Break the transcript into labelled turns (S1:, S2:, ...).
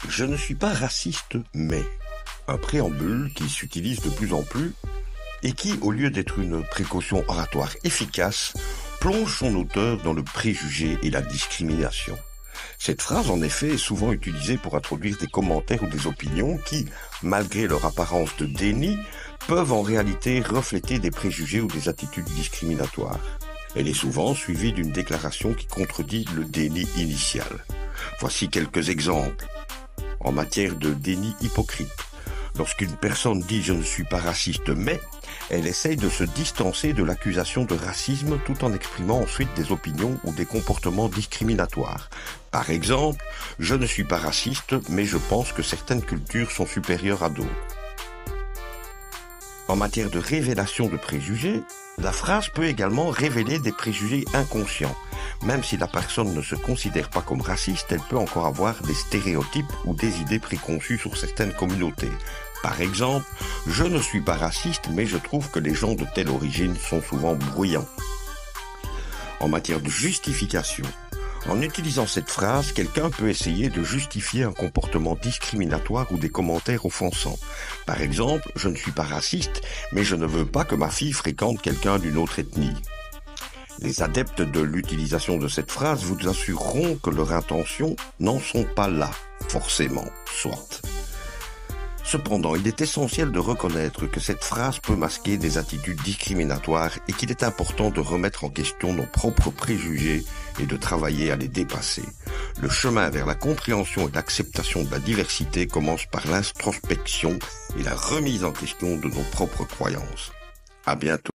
S1: Je ne suis pas raciste, mais un préambule qui s'utilise de plus en plus et qui, au lieu d'être une précaution oratoire efficace, plonge son auteur dans le préjugé et la discrimination. Cette phrase, en effet, est souvent utilisée pour introduire des commentaires ou des opinions qui, malgré leur apparence de déni, peuvent en réalité refléter des préjugés ou des attitudes discriminatoires. Elle est souvent suivie d'une déclaration qui contredit le déni initial. Voici quelques exemples. En matière de déni hypocrite, lorsqu'une personne dit « je ne suis pas raciste mais », elle essaye de se distancer de l'accusation de racisme tout en exprimant ensuite des opinions ou des comportements discriminatoires. Par exemple, « je ne suis pas raciste mais je pense que certaines cultures sont supérieures à d'autres ». En matière de révélation de préjugés, la phrase peut également révéler des préjugés inconscients. Même si la personne ne se considère pas comme raciste, elle peut encore avoir des stéréotypes ou des idées préconçues sur certaines communautés. Par exemple, je ne suis pas raciste, mais je trouve que les gens de telle origine sont souvent bruyants. En matière de justification, en utilisant cette phrase, quelqu'un peut essayer de justifier un comportement discriminatoire ou des commentaires offensants. Par exemple, je ne suis pas raciste, mais je ne veux pas que ma fille fréquente quelqu'un d'une autre ethnie. Les adeptes de l'utilisation de cette phrase vous assureront que leurs intentions n'en sont pas là, forcément, soit. Cependant, il est essentiel de reconnaître que cette phrase peut masquer des attitudes discriminatoires et qu'il est important de remettre en question nos propres préjugés et de travailler à les dépasser. Le chemin vers la compréhension et l'acceptation de la diversité commence par l'introspection et la remise en question de nos propres croyances. À bientôt.